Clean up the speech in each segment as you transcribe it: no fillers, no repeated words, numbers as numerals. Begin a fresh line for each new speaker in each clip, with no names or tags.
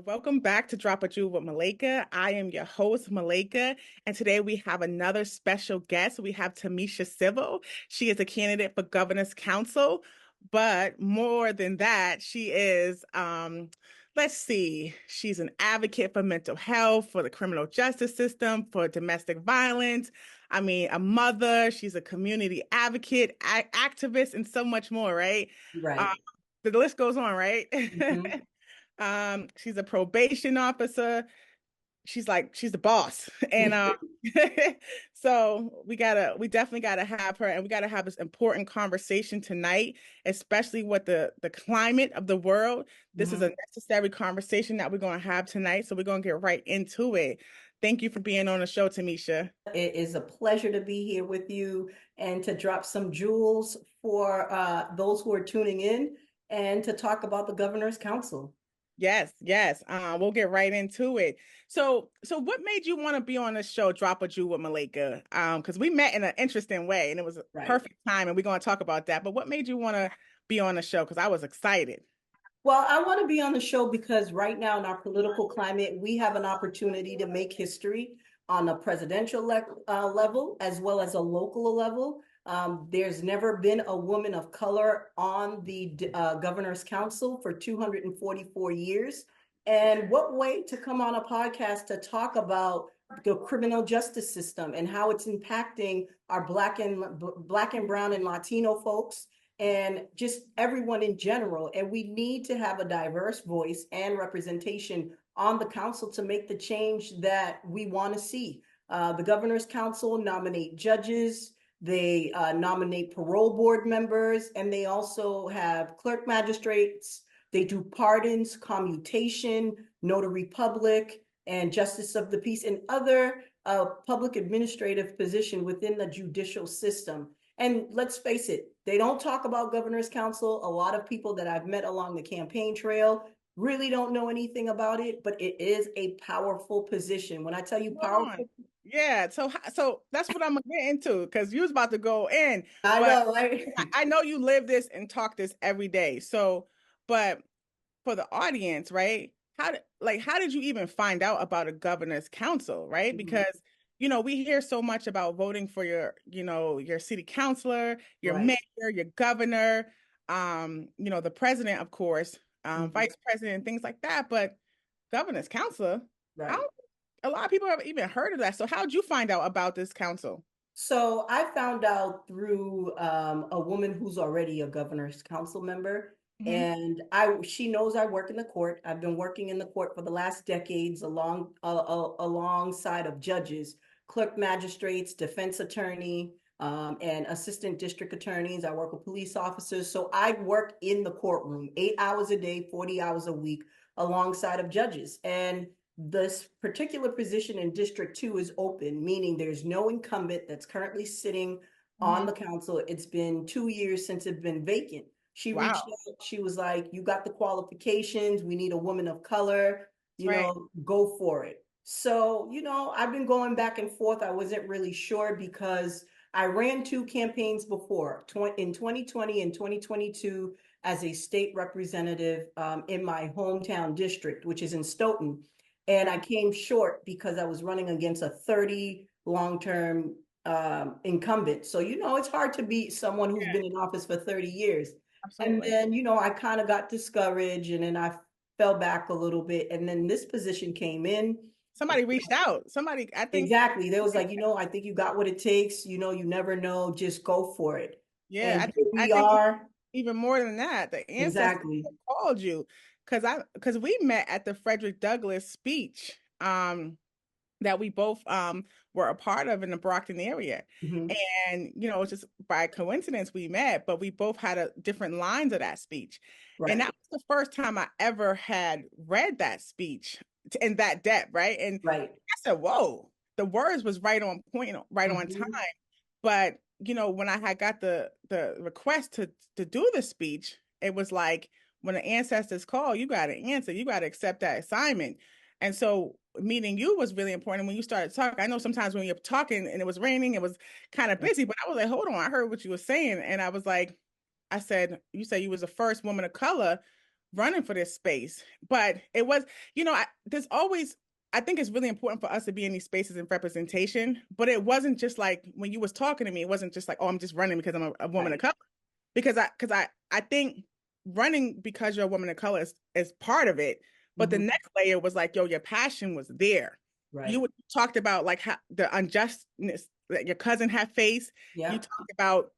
So welcome back to Drop a Jewel with Malaka. I am your host, Malaka, and today we have another special guest. We have Tamisha Civil. She is a candidate for Governor's Council, but more than that, she is, let's see, she's an advocate for mental health, for the criminal justice system, for domestic violence. I mean, a mother, she's a community advocate, activist, and so much more, right? Um,
Right.
the list goes on, right?
Mhm.
She's a probation officer. She's the boss. And so we definitely gotta have her, and we gotta have this important conversation tonight, especially with the climate of the world. This is a
Mhm.
necessary conversation that we're gonna have tonight. So we're gonna get right into it. Thank you for being on the show, Tamisha.
It is a pleasure to be here with you and to drop some jewels for those who are tuning in and to talk about the Governor's Council.
Yes, yes. We'll get right into it. So what made you want to be on this show, Drop a Jewel with Malika? Because we met in an interesting way, and it was a
Right.
perfect time, and we're going to talk about that. But what made you want to be on the show? Because I was excited.
Well, I want to be on the show because right now in our political climate, we have an opportunity to make history on a presidential level as well as a local level. There's never been a woman of color on the Governor's Council for 244 years. And what way to come on a podcast to talk about the criminal justice system and how it's impacting our black and brown and Latino folks and just everyone in general. And we need to have a diverse voice and representation on the council to make the change that we want to see. The Governor's Council nominate judges, they nominate parole board members, and they also have clerk magistrates. They do pardons, commutation, notary public, and justice of the peace, and other public administrative position within the judicial system. And let's face it, they don't talk about Governor's Council. A lot of people that I've met along the campaign trail really don't know anything about it, but it is a powerful position. When I tell you
Hold on.
powerful,
Yeah, so that's what I'm gonna get into because you was about to go in,
I
but
know, right?
I know you live this and talk this every day. So, but for the audience, right? How did you even find out about a governor's council, right?
Mhm.
Because we hear so much about voting for your city councilor, your mayor,
Right.
your governor, the president, of course,
Mhm.
vice president, things like that. But governor's council, I
Right.
don't, a lot of people have even heard of that. So how'd you find out about this council?
So I found out through a woman who's already a governor's council member,
Hmm.
and she knows I work in the court. I've been working in the court for the last decades, alongside of judges, clerk magistrates, defense attorney, and assistant district attorneys. I work with police officers, so I work in the courtroom 8 hours a day, 40 hours a week, alongside of judges. And this particular position in District 2 is open, meaning there's no incumbent that's currently sitting on
Hmm.
the council. It's been 2 years since it's been vacant. She reached
Wow,
out, she was like, you got the qualifications, we need a woman of color,
that's right.
go for it. So, I've been going back and forth. I wasn't really sure because I ran two campaigns before, in 2020 and 2022 as a state representative in my hometown district, which is in Stoughton. And I came short because I was running against a 30 long-term incumbent. So, it's hard to beat someone who's been in office for 30 years. And
Absolutely.
then, I kind of got discouraged and then I fell back a little bit. And then this position came in.
Somebody reached out. Somebody, I think.
Exactly. They was like, I think you got what it takes. You never know. Just go for it.
Yeah,
And
I
here
think I
we
think
are.
even more than that, the ancestors
Exactly.
called you because we met at the Frederick Douglass speech that we both were a part of in the Brockton area.
Mhm.
And it's just by coincidence we met, but we both had different lines of that speech. And
Right.
that was the first time I ever had read that speech in that depth, right? And
Right.
I said, whoa, the words was right on point, right on time.
Mhm.
But when I had got the request to do the speech, it was like when the ancestors call, you got to answer, you got to accept that assignment. And so meeting you was really important when you started talking. I know sometimes when you're talking and it was raining, it was kind of busy, but I was like, hold on, I heard what you were saying. And I was like, I said, you said you was the first woman of color. running for this space. But it was, there's always, I think it's really important for us to be in these spaces and representation. But it wasn't just like when you was talking to me, it wasn't just like, oh, I'm just running because I'm a woman of
Right.
color. Because I think running because you're a woman of color is part of it. But the
Hmm.
next layer was like, yo, your passion was there.
Right.
Talked about like how the unjustness that your cousin had faced. You
Yeah.
talked about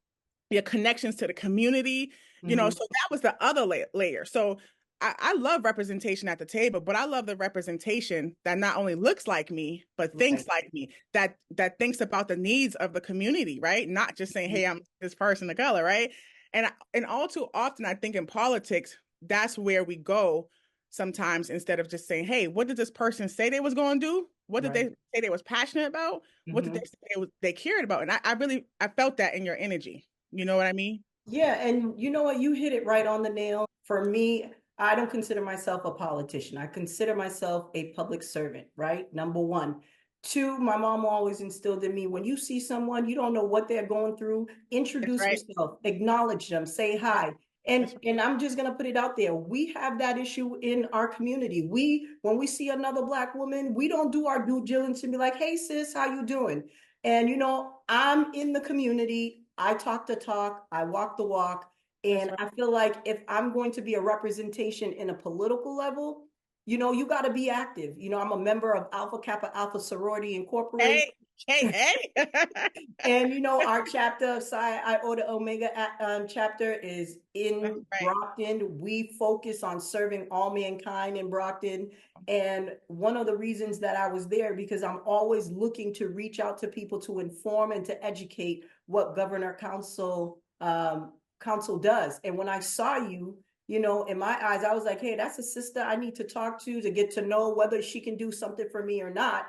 your connections to the community,
Hmm.
so that was the other layer. So I love representation at the table, but I love the representation that not only looks like me, but thinks
Right.
like me, that thinks about the needs of the community, right? Not just saying, hey, I'm this person of color, right? And all too often, I think in politics, that's where we go sometimes instead of just saying, hey, what did this person say they was going to do? What did
Right.
they say they was passionate about? What did they
Hmm.
say they cared about? And I felt that in your energy. You know what I mean?
Yeah, and you know what? You hit it right on the nail. For me, I don't consider myself a politician. I consider myself a public servant, right? Number one. Two, my mom always instilled in me when you see someone, you don't know what they're going through,
That's
introduce
right.
yourself, acknowledge them, say
That's right.
hi.
That's
And I'm just gonna put it out there. We have that issue in our community. When we see another black woman, we don't do our due diligence and be like, "Hey sis, how you doing?" And I'm in the community. I talk the talk, I walk the walk.
that's
And
right.
I feel like if I'm going to be a representation in a political level, you got to be active. I'm a member of Alpha Kappa Alpha Sorority Incorporated.
Hey, hey, hey.
And our chapter, Psi Iota Omega chapter is
That's
in
right.
Brockton. We focus on serving all mankind in Brockton. And one of the reasons that I was there, because I'm always looking to reach out to people to inform and to educate what Governor Council does. And when I saw you, in my eyes, I was like, hey, that's a sister I need to talk to get to know whether she can do something for me or not.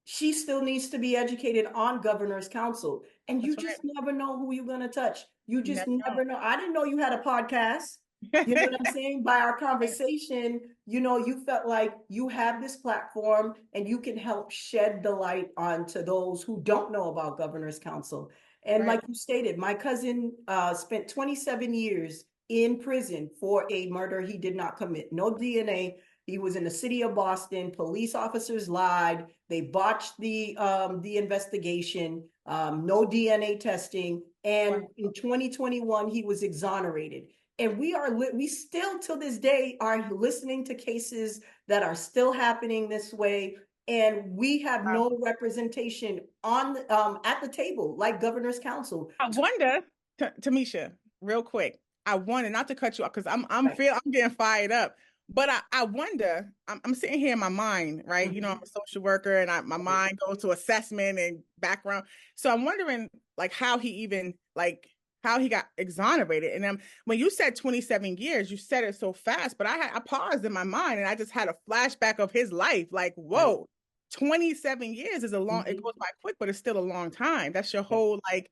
She still needs to be educated on governor's council. And you
That's
just
right.
never know who you're going to touch. You
You
just
never
never know. I didn't know you had a podcast. You know what I'm
know.
saying? By our conversation, you felt like you have this platform and you can help shed the light onto those who don't know about governor's council. And
Right.
like you stated, my cousin spent 27 years in prison for a murder he did not commit. No DNA. He was in the city of Boston. Police officers lied. They botched the investigation. No DNA testing.
Wow.
And in 2021, he was exonerated. And we still to this day are listening to cases that are still happening this way. And we have
Wow.
no representation on at the table like governor's council.
I wonder, Tamisha, real quick. I wonder not to cut you off because
Right.
I'm getting fired up. But I wonder, I'm sitting here in my mind, right? I'm
Mhm.
a social worker and my
Right.
mind goes to assessment and background. So I'm wondering like how he got exonerated. And when you said 27 years, you said it so fast, but I paused in my mind and I just had a flashback of his life. Like,
Right.
whoa, 27 years is a long, it
Mhm.
goes by quick, but it's still a long time. That's your
Right.
whole like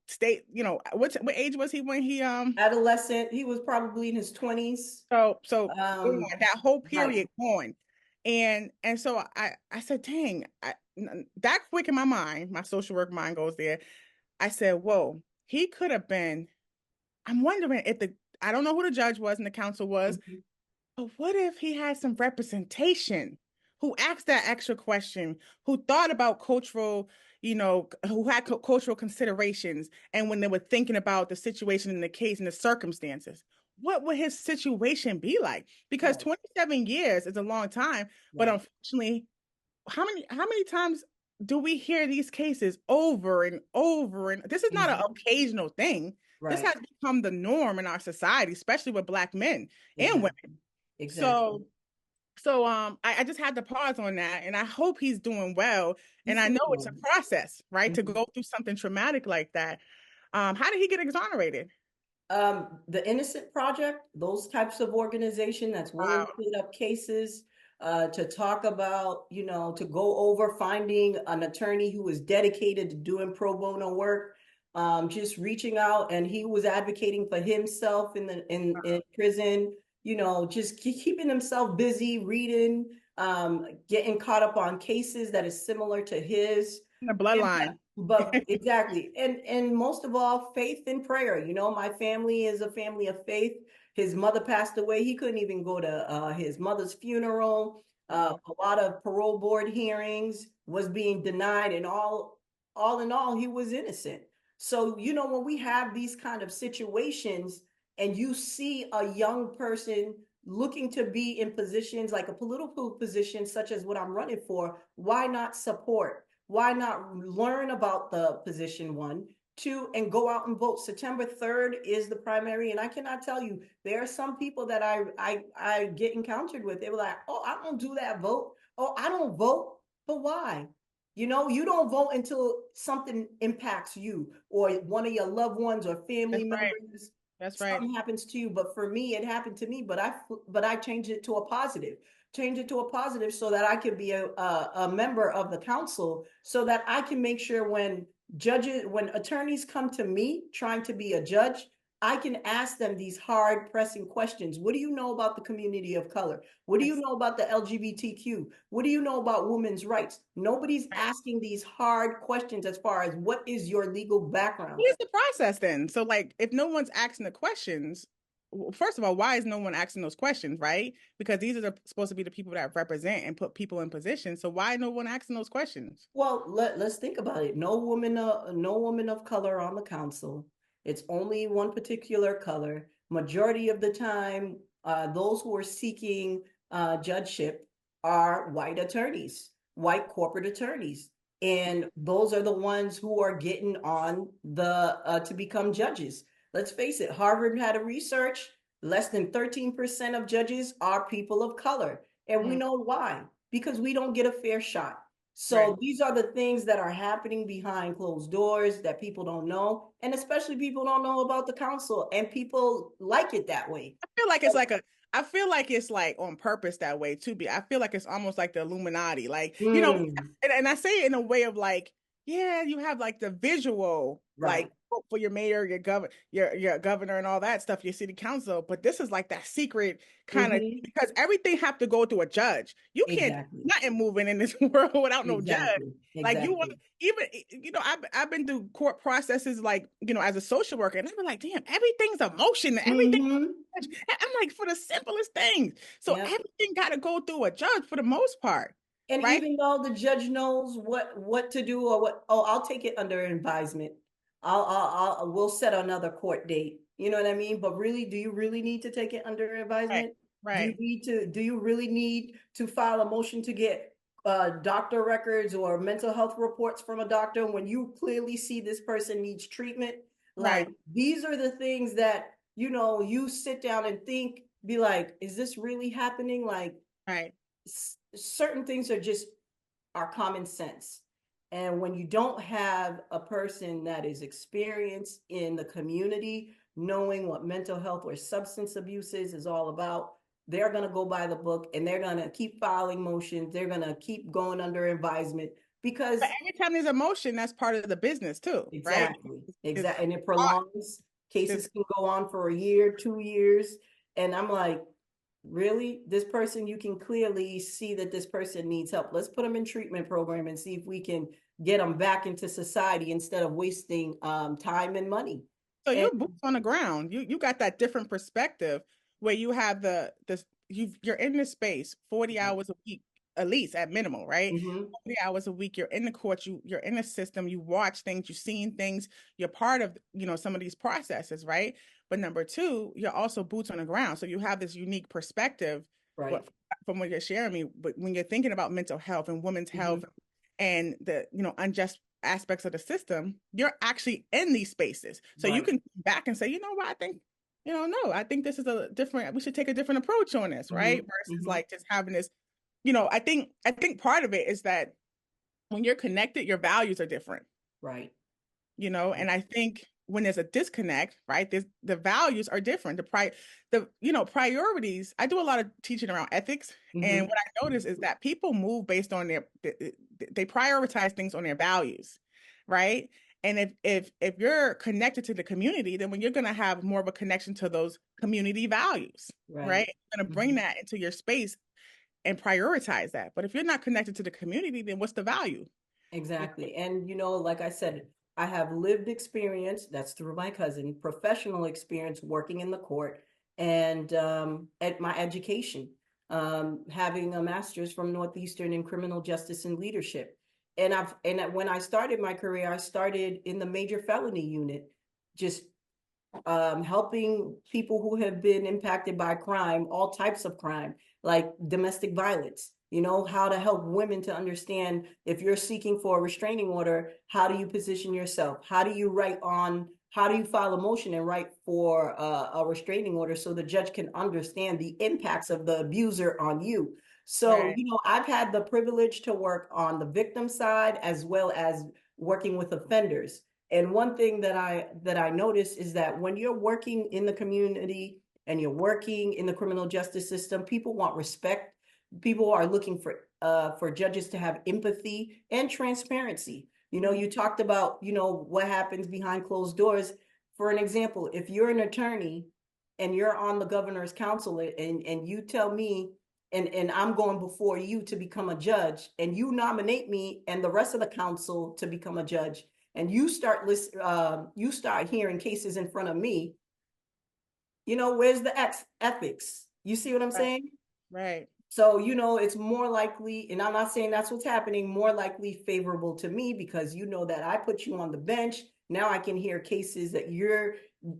state, what age was he when he
Adolescent, he was probably in his 20s.
so
Um,
that whole
right.
period going. And so I said, dang, that quick in my mind, my social work mind goes there. I said, whoa, he could have been. I'm wondering if I don't know who the judge was and the counsel was,
Mhm.
but what if he had some representation who asked that extra question, who thought about cultural, who had cultural considerations, and when they were thinking about the situation in the case and the circumstances, what would his situation be like? Because
Right.
27 years is a long time, but
Right.
unfortunately, how many times do we hear these cases over and over? And this is not an
Mhm.
occasional thing. This
Right.
has become the norm in our society, especially with Black men and women.
Exactly. Exactly.
So, I just had to pause on that, and I hope he's doing well. And
He's
I know
doing
it's a
well.
process, right, to
Mhm.
go through something traumatic like that. How did he get exonerated?
The Innocent Project, those types of organization that's willing to
Wow,
put up cases, to talk about, to go over finding an attorney who is dedicated to doing pro bono work, just reaching out, and he was advocating for himself in prison, just keeping himself busy, reading, getting caught up on cases that is similar to his.
the
And
bloodline.
but exactly. And most of all, faith and prayer. My family is a family of faith. His mother passed away. He couldn't even go to his mother's funeral.
Wow.
A lot of parole board hearings was being denied, and all in all, he was innocent. So, when we have these kind of situations and you see a young person looking to be in positions like a political position, such as what I'm running for, why not support? Why not learn about the position, one? Two, and go out and vote. September 3rd is the primary, and I cannot tell you, there are some people that I get encountered with. They were like, "Oh, I don't do that vote. Oh, I don't vote." But why? You don't vote until something impacts you or one of your loved ones or family
That's right.
members.
That's right.
Something happens to you. But for me, it happened to me. But I changed it to a positive. Change it to a positive so that I can be a member of the council, so that I can make sure when attorneys come to me trying to be a judge, I can ask them these hard pressing questions. What do you know about the community of color? What do you
Yes.
know about the LGBTQ? What do you know about women's rights? Nobody's
Right.
asking these hard questions as far as what is your legal background.
What is the process then? So, like, if no one's asking the questions, first of all, why is no one asking those questions, right? Because these are supposed to be the people that represent and put people in position. So, why no one asking those questions?
Well, let's think about it. No woman of color on the council. It's only one particular color. Majority of the time, those who are seeking judgeship are white attorneys, white corporate attorneys, and those are the ones who are getting on the to become judges. Let's face it. Harvard had a research. Less than 13% of judges are people of color, and we
Mm,
know why. Because we don't get a fair shot.
right.
So these are the things that are happening behind closed doors that people don't know. And especially people don't know about the council, and people like it that way.
Feel like it's like a I feel like it's like on purpose that way too. I feel like it's almost like the Illuminati. Like,
Mm,
and I say it in a way of like, yeah, you have like the visual,
right.
like for your mayor, your governor and all that stuff, your city council, but this is like that secret kind of
Hmm.
because everything have to go through a judge. You can't do
Exactly.
nothing moving in this world without no judge.
Exactly.
Like you want
Exactly.
even I've been through court processes like as a social worker, and I've been like, damn, everything's emotion, everything
Hmm.
I'm like, for the simplest things. So
Yep.
everything got to go through a judge for the most part,
And
right?
even though the judge knows what to do, or what, oh, I'll take it under advisement. We'll set another court date. You know what I mean? But really, do you really need to take it under
Right,
advisement?
right,
Do you really need to file a motion to get doctor records or mental health reports from a doctor when you clearly see this person needs treatment? Like,
right,
these are the things that, you sit down and think, be like, is this really happening? Like,
right.
certain things are common sense. And when you don't have a person that is experienced in the community, knowing what mental health or substance abuse is all about, they're going to go by the book, and they're going to keep filing motions. They're going to keep going under advisement
But
because
every time there's emotion, that's part of the business too, right?
exactly,
It's
exactly. And it
hard.
prolongs.
It's,
Cases can go on for a year, 2 years. And I'm like, really, this person, you can clearly see that this person needs help. Let's put them in treatment program and see if we can get them back into society instead of wasting time and money.
so
And
you're boots on the ground. You got that different perspective where you have you're in this space 40 hours a week at least at minimal, right?
mm-hmm,
40 hours a week, you're in the court, you're in the system, you watch things, you've seen things, you're part of, some of these processes, right? But number two, you're also boots on the ground. So you have this unique perspective
right.
what from what you're sharing me, but when you're thinking about mental health and women's
Mm-hmm,
health and the, unjust aspects of the system, you're actually in these spaces. So you
right.
can come back and say, you know what, I think, no, I think this is we should take a different approach on this, right?
Mm-hmm,
Versus
mm-hmm,
like just having this, I think part of it is that when you're connected, your values are different,
right.
and I think when there's a disconnect, right, the values are different. Priorities. I do a lot of teaching around ethics, and
Mm-hmm,
what I notice is that people move based on they prioritize things on their values, right? And if you're connected to the community, then when you're going to have more of a connection to those community values,
right.
right? You're going to bring
Mm-hmm,
that into your space and prioritize that. But if you're not connected to the community, then what's the value?
exactly. And like I said, I have lived experience, that's through my cousin, professional experience working in the court. and at my education, having a master's from Northeastern in criminal justice and leadership. And when I started my career, I started in the major felony unit, just helping people who have been impacted by crime, all types of crime, like domestic violence. You know, how to help women to understand if you're seeking for a restraining order, how do you position yourself? How do you file a motion and write for a restraining order so the judge can understand the impacts of the abuser on you? So,
Right,
I've had the privilege to work on the victim side as well as working with offenders. And one thing that I notice is that when you're working in the community and you're working in the criminal justice system, people want respect. People are looking for judges to have empathy and transparency. You talked about, what happens behind closed doors. For an example, if you're an attorney and you're on the governor's council and you tell me and I'm going before you to become a judge and you nominate me and the rest of the council to become a judge, and you start hearing cases in front of me, where's the ethics? You see what I'm
right,
saying?
right,
So, it's more likely, and I'm not saying that's what's happening, more likely favorable to me because that I put you on the bench. Now I can hear cases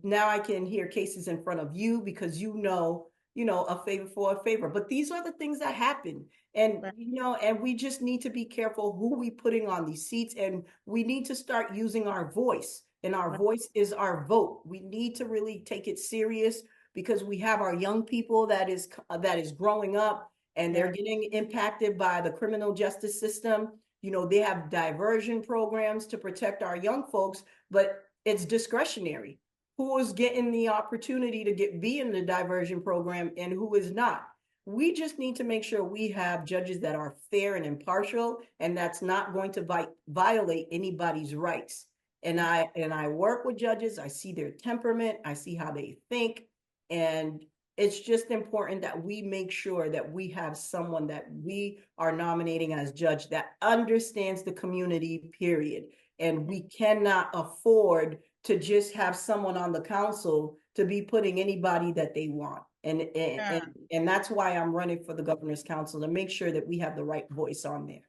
now I can hear cases in front of you because a favor for a favor. But these are the things that happen. And,
right,
and we just need to be careful who we putting on these seats, and we need to start using our voice. And our
right,
voice is our vote. We need to really take it serious because we have our young people that is growing up and they're
right,
getting impacted by the criminal justice system. They have diversion programs to protect our young folks, but it's discretionary. Who is getting the opportunity to be in the diversion program and who is not? We just need to make sure we have judges that are fair and impartial, and that's not going to violate anybody's rights. And I work with judges. I see their temperament. I see how they think, and it's just important that we make sure that we have someone that we are nominating as judge that understands the community, period. And we cannot afford to just have someone on the council to be putting anybody that they want. And and
yeah.
and, and that's why I'm running for the governor's council, to make sure that we have the right voice on there.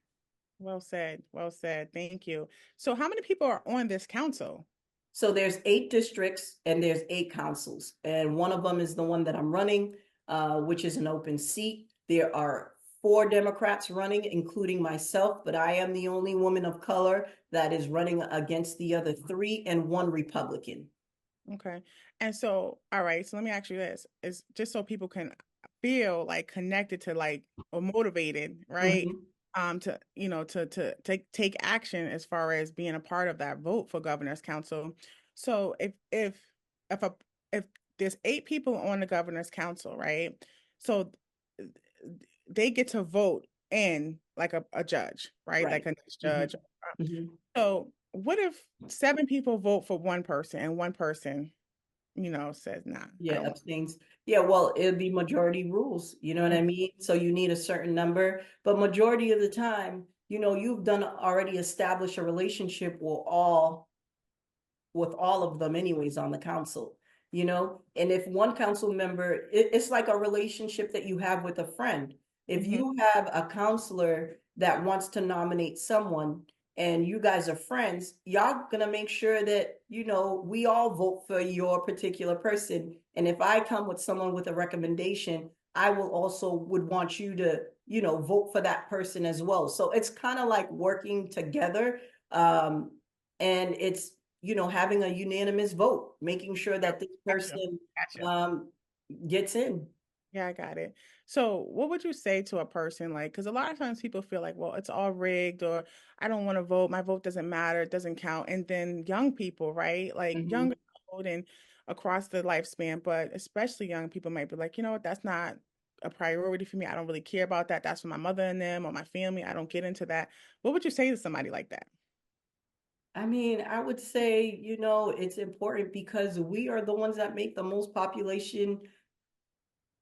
Well said. Well said. Thank you. So, how many people are on this council?
So there's 8 districts and there's 8 councils, and one of them is the one that I'm running, which is an open seat. There are 4 Democrats running, including myself, but I am the only woman of color that is running against the other 3 and 1 Republican.
Okay. And so, all right. So, let me ask you this: is just so people can feel like connected to like or motivated, right?
Mhm.
To to take action as far as being a part of that vote for governor's council. So, if a if there's 8 people on the governor's council, right? So they get to vote in like a judge, right? Like
Right.
a next
Mhm.
judge.
Mhm.
So what if 7 people vote for one person and one person, says, nah, I
Yeah,
don't want.
abstains. Yeah, well, it'd be majority rules, you know what I
Mm.
mean? So you need a certain number, but majority of the time, you've done already established a relationship with all of them anyways on the council. And if one council member, it's like a relationship that you have with a friend. If
Mhm.
you have a counselor that wants to nominate someone and you guys are friends, y'all gonna make sure that we all vote for your particular person. And if I come with someone with a recommendation, I will also would want you to vote for that person as well. So it's kind of like working together. um and it's having a unanimous vote, making sure
Yep.
that this
Gotcha.
person
Gotcha.
um, gets in.
Yeah, I got it. So, what would you say to a person like, because a lot of times people feel like, well, it's all rigged, or I don't want to vote, my vote doesn't matter, it doesn't count. And then young people, right? Like young
Mhm.
adult and across the lifespan, but especially young people might be like, you know what, that's not a priority for me. I don't really care about that. That's for my mother and them or my family. I don't get into that. What would you say to somebody like that?
I mean, I would say, it's important because we are the ones that make the most population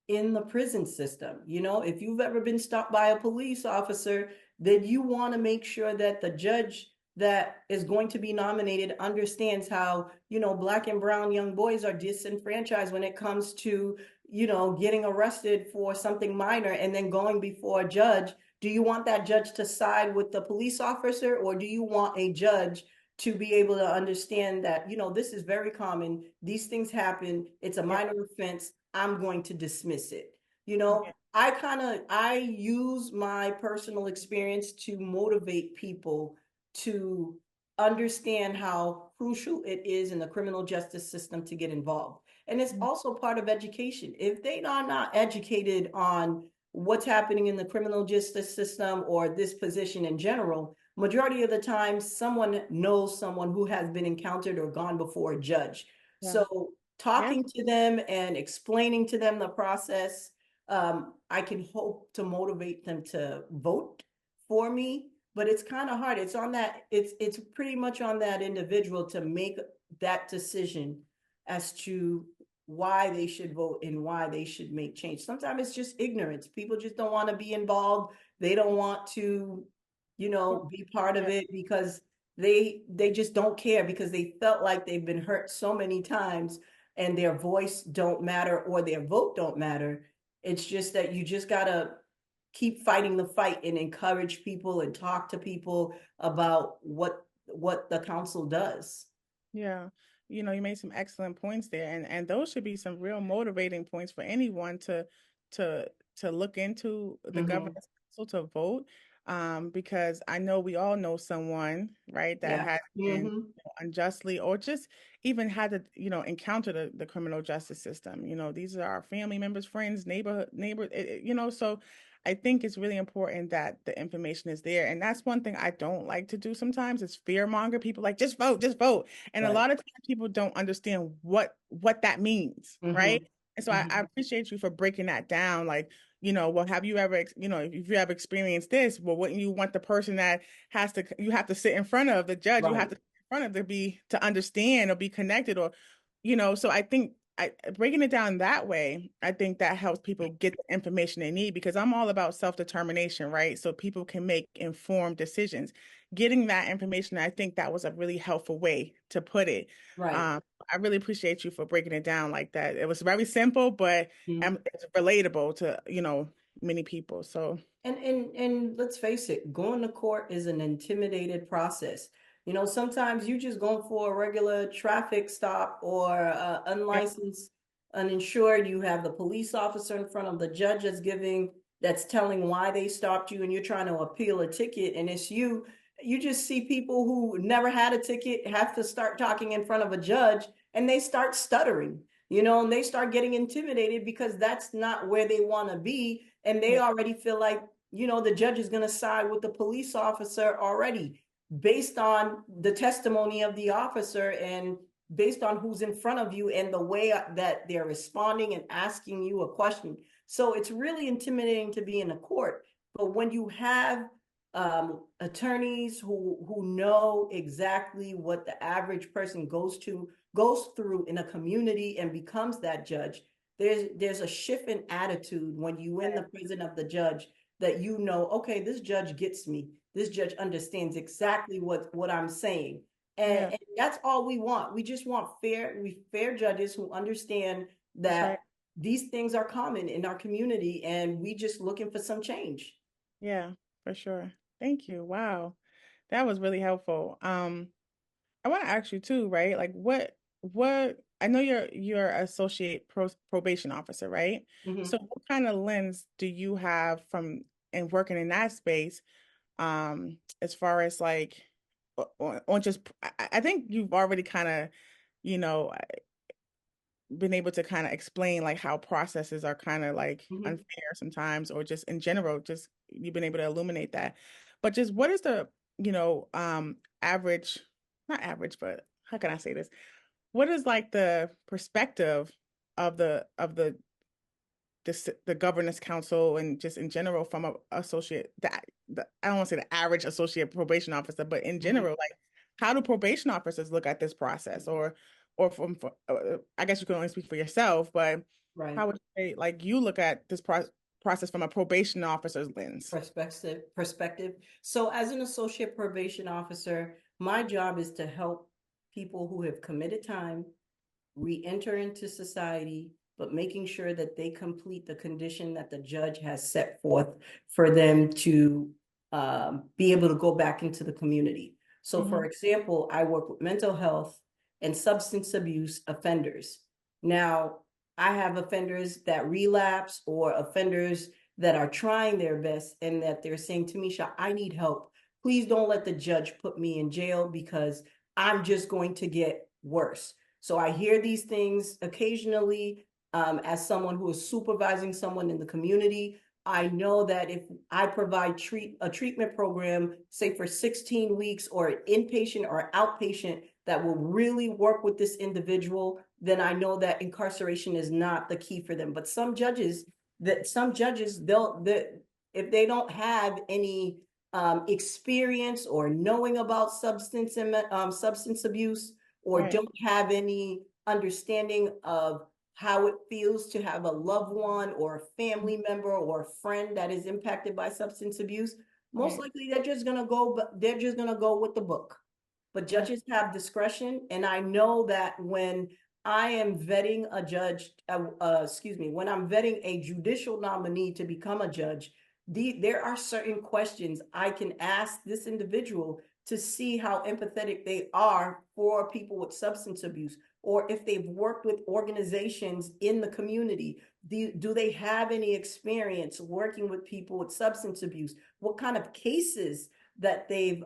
in the prison system. If you've ever been stopped by a police officer, then you want to make sure that the judge that is going to be nominated understands how, Black and brown young boys are disenfranchised when it comes to, getting arrested for something minor and then going before a judge, do you want that judge to side with the police officer, or do you want a judge to be able to understand that, this is very common, these things happen, it's a
Yeah.
minor offense, I'm going to dismiss it.
Yeah.
I use my personal experience to motivate people to understand how crucial it is in the criminal justice system to get involved. And it's
Mm.
also part of education. If they are not educated on what's happening in the criminal justice system or this position in general, majority of the time, someone knows someone who has been encountered or gone before a judge.
Yeah.
So
Yeah.
talking to them and explaining to them the process, I can hope to motivate them to vote for me. But it's kind of hard. It's pretty much on that individual to make that decision as to why they should vote and why they should make change. Sometimes it's just ignorance. People just don't want to be involved. They don't want to, be part of
Yeah.
it because they just don't care because they felt like they've been hurt so many times and their voice don't matter or their vote don't matter. It's just that you just gotta keep fighting the fight and encourage people and talk to people about what the council does.
Yeah. You made some excellent points there, and those should be some real motivating points for anyone to to look into the
Mm-hmm.
governance council to vote. Because I know we all know someone, right, that
Yeah.
has been
Mm-hmm.
unjustly or just even had to, encounter the criminal justice system. These are our family members, friends, neighbors, so I think it's really important that the information is there. And that's one thing I don't like to do sometimes is fear monger people like just vote, just vote. And a
Right.
lot of times people don't understand what that means, right?
Mm-hmm.
And so I
Mm-hmm.
appreciate you for breaking that down. Like, well, have you ever, if you have experienced this, well, wouldn't you want the person that you have to sit in front of the judge, you have
Right.
to sit in front of to understand or be connected so I think breaking it down that way, I think that helps people get the information they need because I'm all about self-determination, right? So people can make informed decisions. Getting that information, I think that was a really helpful way to put it.
Right.
I really appreciate you for breaking it down like that. It was very simple, but
Mm-hmm.
it's relatable to, many people. So,
And let's face it, going to court is an intimidated process. Sometimes you just going for a regular traffic stop or
yeah,
unlicensed, uninsured. You have the police officer in front of the judge that's telling why they stopped you, and you're trying to appeal a ticket, and it's you. You just see people who never had a ticket have to start talking in front of a judge, and they start stuttering, and they start getting intimidated because that's not where they want to be, and they
yeah,
already feel like the judge is going to side with the police officer already based on the testimony of the officer and based on who's in front of you and the way that they're responding and asking you a question. So it's really intimidating to be in a court. But when you have attorneys who know exactly what the average person goes through in a community and becomes that judge, there's a shift in attitude when you in the presence of the judge that okay, this judge gets me. This judge understands exactly what I'm saying.
yeah,
And that's all we want. We just want fair judges who understand
that's right.
that these things are common in our community and we just looking for some change.
Yeah, for sure. Thank you. Wow. That was really helpful. I want to ask you too, right? Like what I know you're associate probation officer, right?
Mm-hmm.
So what kind of lens do you have from and working in that space as far as like on just I think you've already kind of, you know, been able to kind of explain like how processes are kind of like
Mm-hmm.
unfair sometimes or just in general, just you've been able to illuminate that. But just what is the, average, not average, but how can I say this? What is like the perspective of the governance council and just in general from a associate that I don't want to say the average associate probation officer, but in
Mm-hmm.
general, like how do probation officers look at this process or I guess you can only speak for yourself, but
Right.
how would you say like you look at this process from a probation officer's lens?
Perspective. So as an associate probation officer, my job is to help people who have committed time re-enter into society but making sure that they complete the condition that the judge has set forth for them to be able to go back into the community. So, for example, I work with mental health and substance abuse offenders. Now, I have offenders that relapse or offenders that are trying their best and that they're saying, Tamisha, I need help. Please don't let the judge put me in jail because I'm just going to get worse. So I hear these things occasionally as someone who is supervising someone in the community. I know that if I provide a treatment program, say for 16 weeks or inpatient or outpatient, that will really work with this individual, then I know that incarceration is not the key for them. But some judges, if they don't have any experience or knowing about substance abuse, or
Right.
don't have any understanding of how it feels to have a loved one or a family member or a friend that is impacted by substance abuse, most
Right.
likely they're just gonna go with the book. But
Right.
judges have discretion, and I know that when I am vetting a judge, when I'm vetting a judicial nominee to become a judge, there are certain questions I can ask this individual to see how empathetic they are for people with substance abuse, or if they've worked with organizations in the community. Do they have any experience working with people with substance abuse? What kind of cases that they've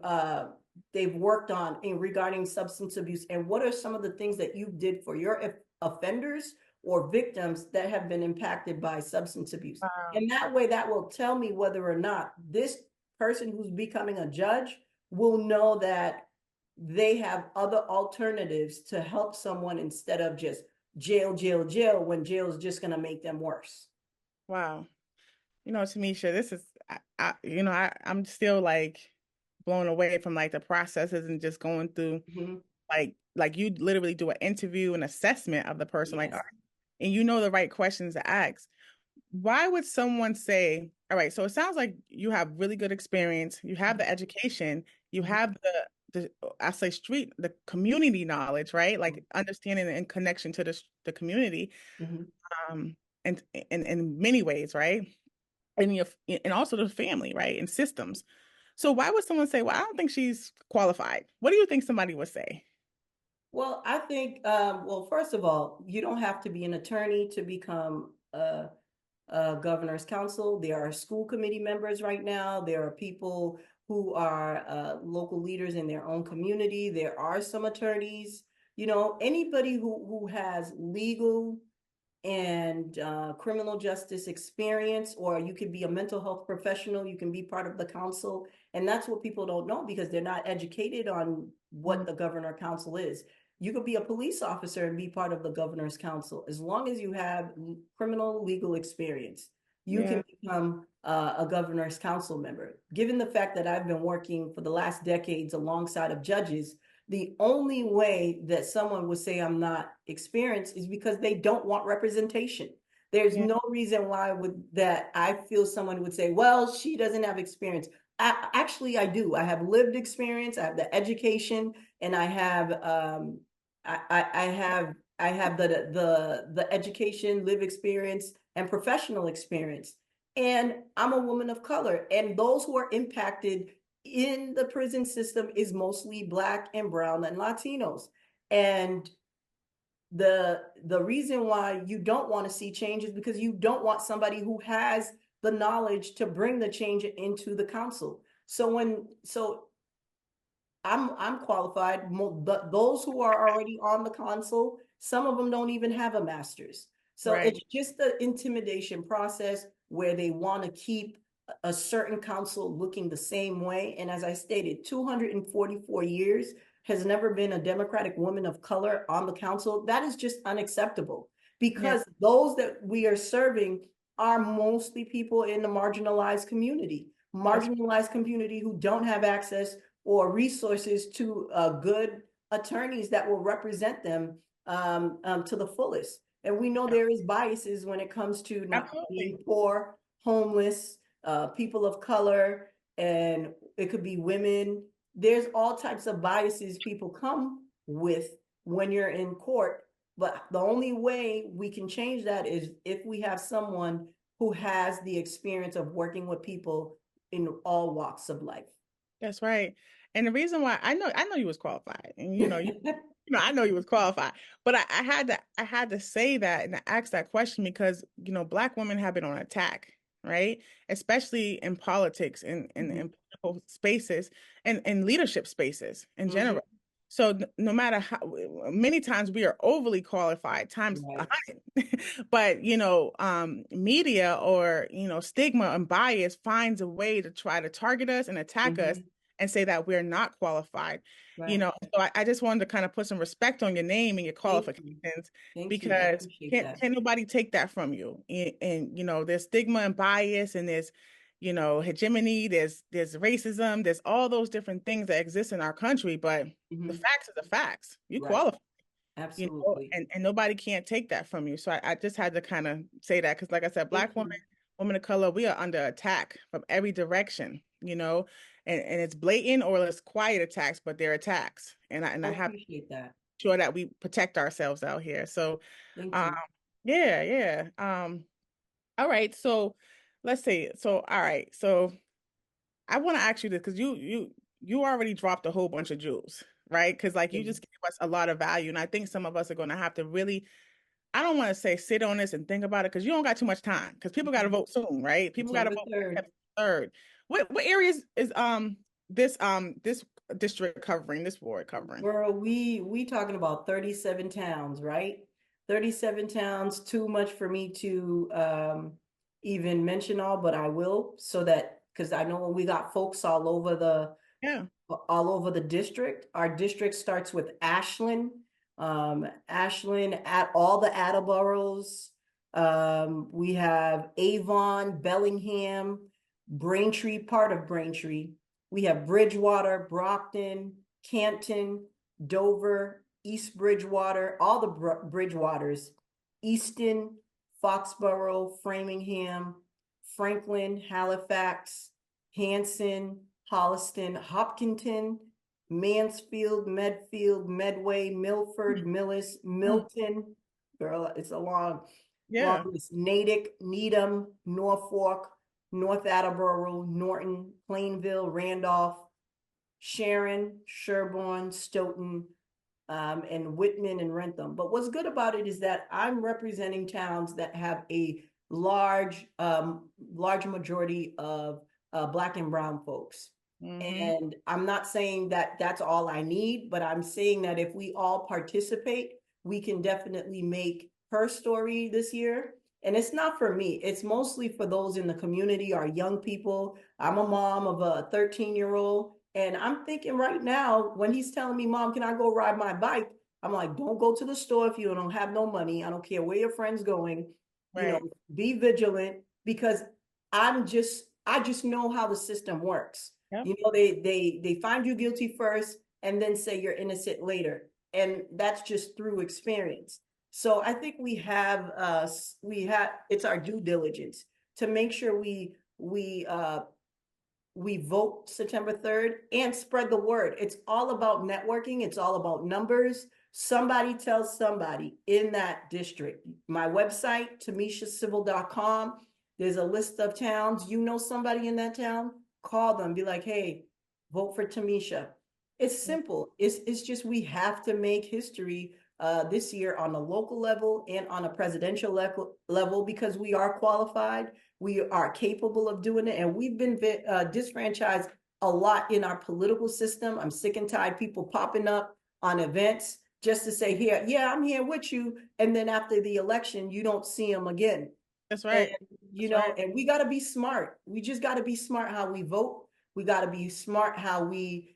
worked on in regarding substance abuse, and what are some of the things that you did for your offenders or victims that have been impacted by substance abuse?
Wow.
And that way, that will tell me whether or not this person who's becoming a judge will know that they have other alternatives to help someone instead of just jail, jail, jail, when jail is just going to make them worse.
Wow. Tamisha, this is, I'm still like blown away from like the processes and just going through
Mm-hmm.
like you literally do an interview and assessment of the person, like, all
Yes.
right, and you know the right questions to ask. Why would someone say, all right, so it sounds like you have really good experience, you have the education, you
Mm-hmm.
have the I say the community knowledge, right? Like understanding and connection to the community,
Mm-hmm.
um, and in many ways, right? And also the family, right? And systems. So why would someone say, well, I don't think she's qualified? What do you think somebody would say?
Well, I think, well, first of all, you don't have to be an attorney to become a governor's council. There are school committee members right now. There are people who are local leaders in their own community. There are some attorneys. Anybody who has legal and criminal justice experience, or you can be a mental health professional, you can be part of the council. And that's what people don't know because they're not educated on what
Mhm.
the governor council is. You could be a police officer and be part of the governor's council. As long as you have criminal legal experience, you
Yeah,
can become a governor's council member. Given the fact that I've been working for the last decades alongside of judges, the only way that someone would say I'm not experienced is because they don't want representation. There's
yeah,
no reason why would that I feel someone would say, well, she doesn't have experience. Actually, I do. I have lived experience, I have the education, and I have I have the education, live experience, and professional experience. And I'm a woman of color, and those who are impacted in the prison system is mostly Black and brown and Latinos. And the reason why you don't want to see change is because you don't want somebody who has the knowledge to bring the change into the council. So I'm qualified. Those who are already on the council, some of them don't even have a master's. So
right.
it's just the intimidation process where they want to keep a certain council looking the same way. And as I stated, 244 years has never been a Democratic woman of color on the council. That is just unacceptable
Yeah,
because those that we are serving are mostly people in the
that's
marginalized community who don't have access or resources to good attorneys that will represent them to the fullest. And we know there is biases when it comes to not
absolutely.
being poor, homeless, people of color, and it could be women. There's all types of biases people come with when you're in court. But the only way we can change that is if we have someone who has the experience of working with people in all walks of life.
That's right. And the reason why I know you was qualified, and I know you was qualified, but I had to say that and ask that question because Black women have been on attack, right? Especially in politics and in
Mm-hmm.
political spaces and leadership spaces in
Mm-hmm.
general. So no matter how many times we are overly qualified, times a
Right.
hundred, but media or stigma and bias finds a way to try to target us and attack us
Mm-hmm.
and say that we're not qualified.
Right.
So I just wanted to kind of put some respect on your name and your
Thank you.
qualifications
Thank you. I
because
appreciate that.
can't nobody take that from you. There's stigma and bias and there's hegemony, there's racism, there's all those different things that exist in our country, but the
Mm-hmm.
facts are the facts. You
Right.
qualify,
Absolutely.
and nobody can't take that from you. So I just had to kind of say that because, like I said,
Thank
Black women,
you.
women of color, we are under attack from every direction, and it's blatant or it's quiet attacks, but they're attacks. And
I
I have to
appreciate that.
make sure that we protect ourselves out here. So,
Thank
um,
you.
yeah, yeah. All right. So let's see. So, all right. So I want to ask you this because you already dropped a whole bunch of jewels, right? Because like you
Yeah.
just gave us a lot of value, and I think some of us are going to have to really, I don't want to say sit on this and think about it because you don't got too much time because people got to
Mhm.
vote soon, right? People got to
September
vote
3rd.
September 3rd. What areas is this district covering, this ward covering?
Girl, we talking about 37 towns, right? 37 towns, too much for me to even mention all, but I will so that because I know we got folks
Yeah.
all over the district. Our district starts with Ashland, Ashland at all the Attleboroughs. We have Avon, Bellingham, Braintree, part of Braintree. We have Bridgewater, Brockton, Canton, Dover, East Bridgewater, all the Bridgewaters, Easton, Foxborough, Framingham, Franklin, Halifax, Hanson, Holliston, Hopkinton, Mansfield, Medfield, Medway, Milford, Millis,
Mm,
Milton. Girl, it's a long
yeah.
list. Natick, Needham, Norfolk, North Attleboro, Norton, Plainville, Randolph, Sharon, Sherborne, Stoughton, and Whitman and Rentham. But what's good about it is that I'm representing towns that have a large majority of Black and brown folks.
Mm-hmm.
And I'm not saying that that's all I need, but I'm saying that if we all participate, we can definitely make her story this year. And it's not for me, it's mostly for those in the community, our young people. I'm a mom of a 13-year-old, and I'm thinking right now, when he's telling me, Mom, can I go ride my bike? I'm like, don't go to the store if you don't have no money. I don't care where your friend's going. You know,
Right.
be vigilant because I just know how the system works.
Yep.
You know, they find you guilty first and then say you're innocent later. And that's just through experience. So I think we have it's our due diligence to make sure we vote September 3rd and spread the word. It's all about networking. It's all about numbers. Somebody tells somebody in that district. My website, TamishaCivil.com. There's a list of towns. You know somebody in that town, call them, be like, hey, vote for Tamisha. It's simple. It's just we have to make history this year on a local level and on a presidential level because we are qualified, we are capable of doing it, and we've been disfranchised a lot in our political system. I'm sick and tired of people popping up on events just to say, here, yeah, I'm here with you. And then after the election, you don't see them again.
That's
And
right. That's right.
and we got to be smart. We just got to be smart how we vote. We got to be smart how we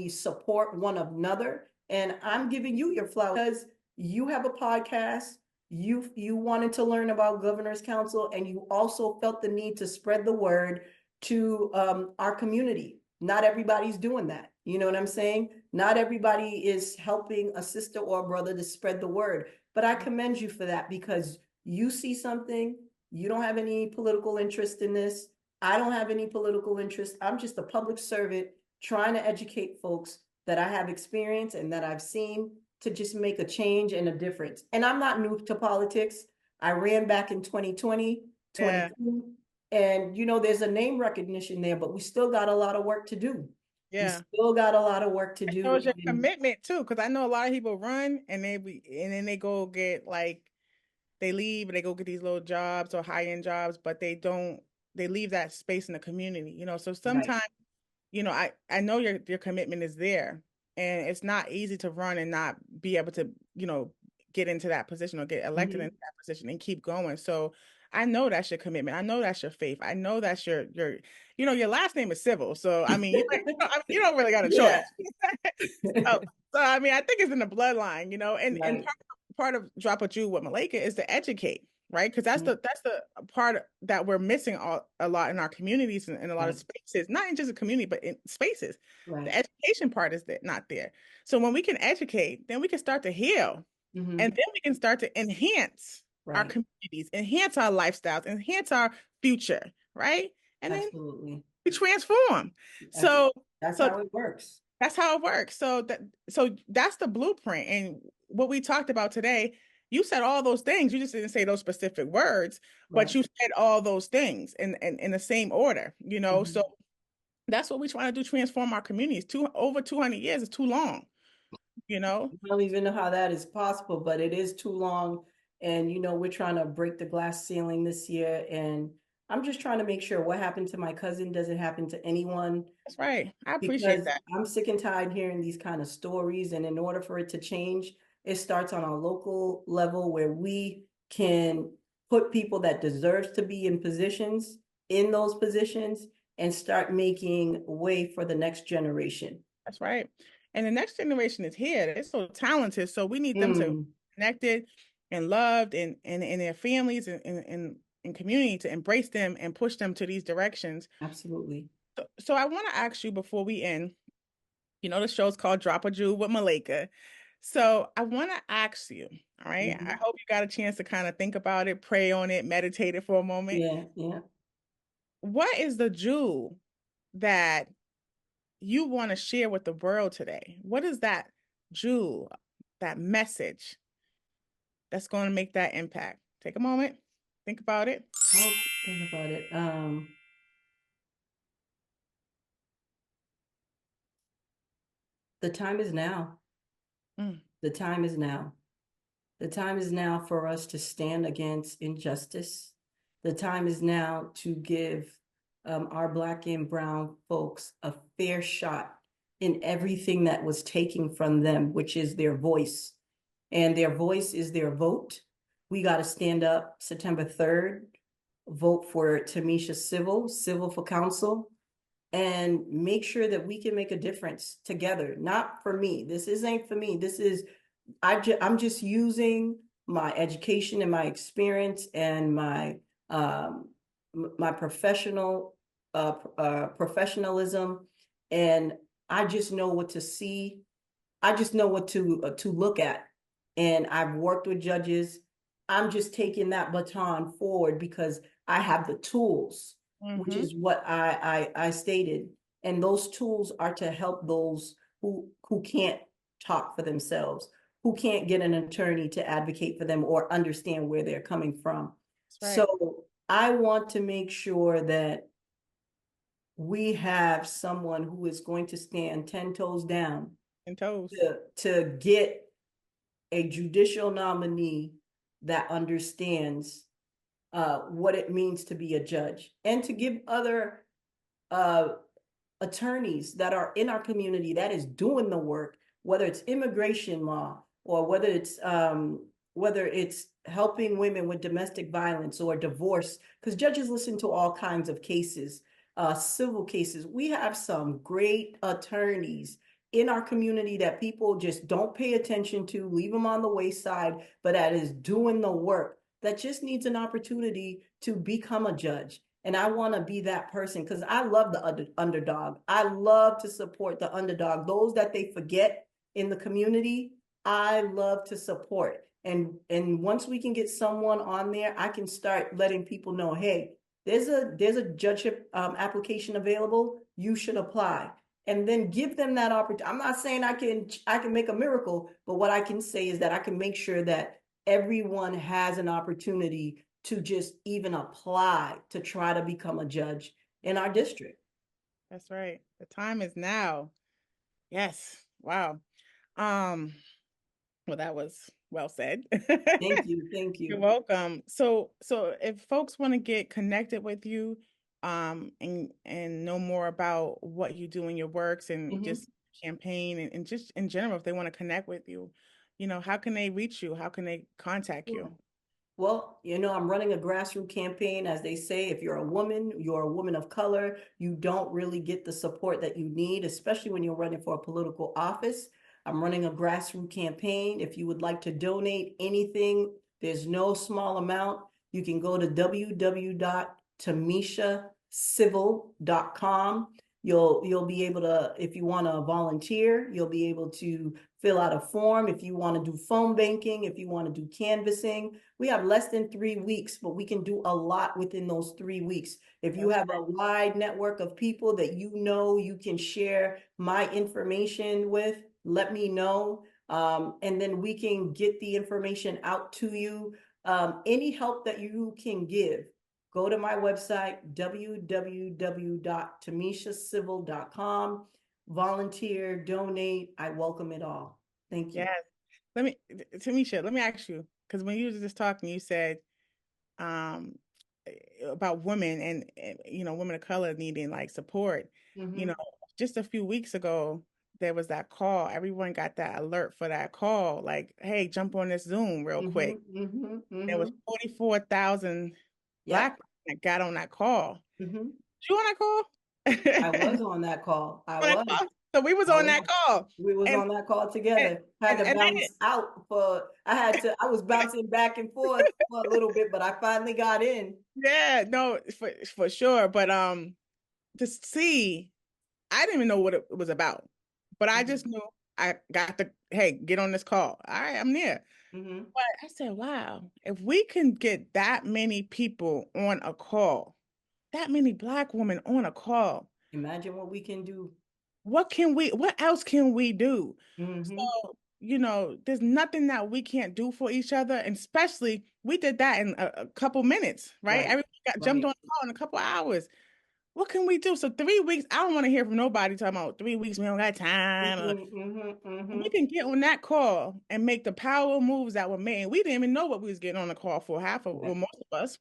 support one another. And I'm giving you your flowers because you have a podcast. You wanted to learn about Governor's Council, and you also felt the need to spread the word to our community. Not everybody's doing that. You know what I'm saying? Not everybody is helping a sister or a brother to spread the word. But I commend you for that because you see something, you don't have any political interest in this. I don't have any political interest. I'm just a public servant trying to educate folks that I have experience and that I've seen. to just make a change and a difference. And I'm not new to politics. I ran back in 2020,
Yeah.
22, and there's a name recognition there, but we still got a lot of work to do. We
Yeah.
still got a lot of work to
It
do.
shows your
And
commitment too, because I know a lot of people run and and then they go get like they leave and they go get these little jobs or high end jobs, but they leave that space in the community, So
right.
sometimes, I know your commitment is there, and it's not easy to run and not be able to, get into that position or get elected into
Mhm.
that position and keep going. So I know that's your commitment. I know that's your faith. I know that's your last name is Civil. So I mean, you don't really got a
Yeah.
choice. So, so I mean, I think it's in the bloodline, and
Right.
part of Drop a Jew with Malika is to educate, right? Because
Mhm.
that's the part that we're missing a lot in our communities and in a lot of
Right.
spaces, not in just a community, but in spaces. The
Right.
education part is not there. So when we can educate, then we can start to heal, and
Hmm.
then we can start to enhance our
Right.
communities, enhance our lifestyles, enhance our future, right? And then
Absolutely.
we transform.
That's
So
that's
so
how it works.
that's how it works. So that's the blueprint. And what we talked about today, you said all those things. You just didn't say those specific words, but
Right.
you said all those things in the same order. So
Hmm.
that's what we're trying to do, transform our communities. Over 200 years is too long, you know?
I don't even know how that is possible, but it is too long. And we're trying to break the glass ceiling this year. And I'm just trying to make sure what happened to my cousin doesn't happen to anyone,
That's right. I appreciate
because
that.
I'm sick and tired hearing these kind of stories. And in order for it to change, it starts on a local level where we can put people that deserves to be in those positions, and start making way for the next generation.
That's right. And the next generation is here. They're so talented. So we need them to be
Mm,
connected and loved and their families and community to embrace them and push them to these directions.
absolutely.
So I want to ask you before we end, the show's called Drop a Jewel with Malika. So I want to ask you, all right? I
Mhm.
hope you got a chance to kind of think about it, pray on it, meditate it for a moment.
Yeah, yeah.
What is the jewel that you want to share with the world today? What is that jewel, that message that's going to make that impact? Take a moment, think about it.
I'll think about it. The time is now.
Mm,
The time is now. The time is now for us to stand against injustice. The time is now to give our Black and Brown folks a fair shot in everything that was taken from them, which is their voice. And their voice is their vote. We got to stand up September 3rd, vote for Tamisha Civil for council, and make sure that we can make a difference together. Not for me. This isn't for me. This is I'm just using my education and my experience and um, my professionalism, and I just know what to see. I just know what to look at, and I've worked with judges. I'm just taking that baton forward because I have the tools, which
mm-hmm.
is what I stated, and those tools are to help those who can't talk for themselves, who can't get an attorney to advocate for them or understand where they're coming from.
That's right.
So I want to make sure that we have someone who is going to stand 10 toes down
And toes.
to get a judicial nominee that understands what it means to be a judge, and to give other uh, attorneys that are in our community that is doing the work, whether it's immigration law or whether it's helping women with domestic violence or divorce, because judges listen to all kinds of cases, civil cases. We have some great attorneys in our community that people just don't pay attention to, leave them on the wayside, but that is doing the work, that just needs an opportunity to become a judge. And I want to be that person because I love the underdog. I love to support the underdog. Those that they forget in the community, I love to support. And once we can get someone on there, I can start letting people know, hey, there's a judgeship application available. You should apply. and then give them that opportunity. I'm not saying I can make a miracle, but what I can say is that I can make sure that everyone has an opportunity to just even apply to try to become a judge in our district.
That's right. The time is now. Yes. Wow. Um, well, that was well said.
Thank you. Thank
You're
you.
welcome. So if folks want to get connected with you, and know more about what you do in your works and
Mhm.
just campaign and just in general, if they want to connect with you, how can they reach you? How can they contact
Sure.
you?
Well, I'm running a grassroots campaign. As they say, if you're a woman of color, you don't really get the support that you need, especially when you're running for a political office. I'm running a grassroots campaign. If you would like to donate anything, there's no small amount. You can go to www.tamishacivil.com. You'll be able to, if you want to volunteer, you'll be able to fill out a form. If you want to do phone banking, if you want to do canvassing, we have less than 3 weeks, but we can do a lot within those 3 weeks. If you
That's
have a wide network of people that you can share my information with, let me know. And then we can get the information out to you. Any help that you can give, go to my website, www.tamishacivil.com. Volunteer, donate. I welcome it all. Thank you.
yes. Let me, Tamisha, let me ask you, because when you were just talking, you said um about women and women of color needing like support. You know,
Mm-hmm.
just a few weeks ago, there was that call. Everyone got that alert for that call, like, hey, jump on this Zoom real
Mm-hmm.
quick.
Mm-hmm.
There
Mm-hmm.
was 44,000 Black
Yep.
women that got on that call.
Mm-hmm.
You on that
I
call?
was on that call. I
On that
was.
call? So we was
I
on that
was.
call.
We was
And
on that call
and
together. Had to
and I didn't.
bounce out for. I was bouncing back and forth for a little bit, but I finally got in.
Yeah, no, for sure. But to see, I didn't even know what it was about. But I
Mm-hmm.
just knew I got the, hey, get on this call. All right, I'm there.
Mm-hmm.
But I said, wow, if we can get that many people on a call, that many Black women on a call,
Imagine what we can do.
what else can we do?
Mm-hmm.
So, there's nothing that we can't do for each other. And especially we did that in a couple minutes, right?
Right.
Everyone got jumped
Right.
on the call in a couple hours. What can we do? So 3 weeks, I don't want to hear from nobody talking about 3 weeks, we don't got time.
Mm-hmm. Mm-hmm.
We
Mm-hmm.
can get on that call and make the power moves that were made. We didn't even know what we was getting on the call for, half of,
Yeah,
well, most of us.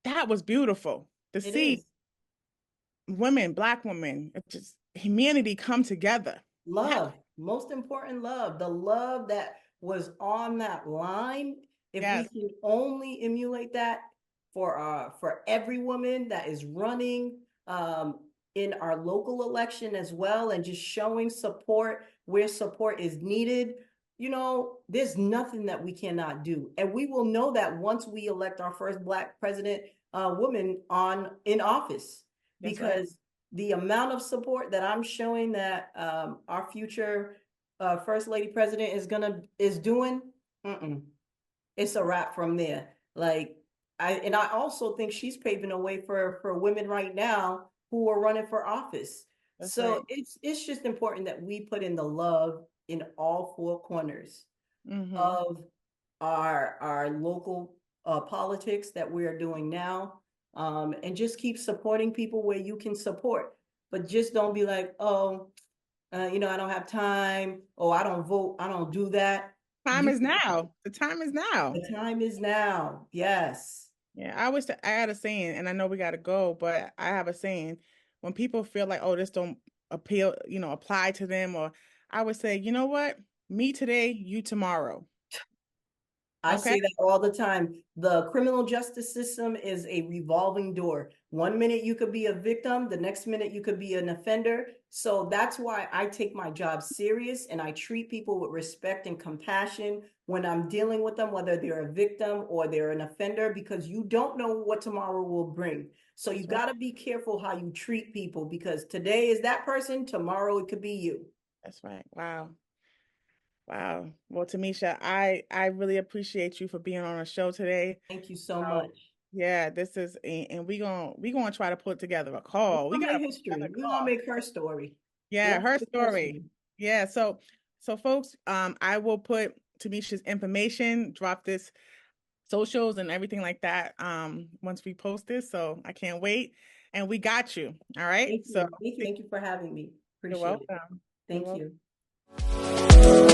That was beautiful to
it
see
is.
women, Black women, just humanity come together. That,
Love, most important love, the love that was on that line. If we
yes,
can only emulate that for every woman that is running in our local election as well, and just showing support where support is needed, there's nothing that we cannot do. And we will know that once we elect our first Black president woman on in office,
that's right.
because the amount of support that I'm showing that our future first lady president is doing, mm-mm, it's a wrap from there. Like I also think she's paving a way for women right now who are running for office.
That's
So
right.
it's just important that we put in the love in all four corners
Mm-hmm.
of our local politics that we are doing now, and just keep supporting people where you can support, but just don't be like, oh, I don't have time, oh, I don't vote, I don't do that.
Time
You,
is now. The time is now.
the time is now. Yes.
Yeah, I had a saying, and I know we got to go, but I have a saying. When people feel like, oh, this don't apply to them, or I would say, you know what? Me today, you tomorrow.
I
Okay?
say that all the time. The criminal justice system is a revolving door. One minute you could be a victim, the next minute you could be an offender. So that's why I take my job serious and I treat people with respect and compassion when I'm dealing with them, whether they're a victim or they're an offender, because you don't know what tomorrow will bring. So you
That's right.
got to be careful how you treat people, because today is that person, tomorrow it could be you.
That's right. Wow. Wow. Well, Tamisha, I really appreciate you for being on our show today.
Thank you so
Uh,
much.
Yeah, this is, and we gonna try to put together a
We're
call. We
gonna
gotta
make
put together
history.
a
We're gonna
call.
make her story.
Yeah,
Let's
her
make her
story.
story.
Yeah, so folks, I will put Tamisha's information, drop this socials and everything like that once we post this. So I can't wait. And we got you. All right.
Thank
So
you. Thank you for having me.
you're
Appreciate it.
welcome. You're
Thank
welcome.
you.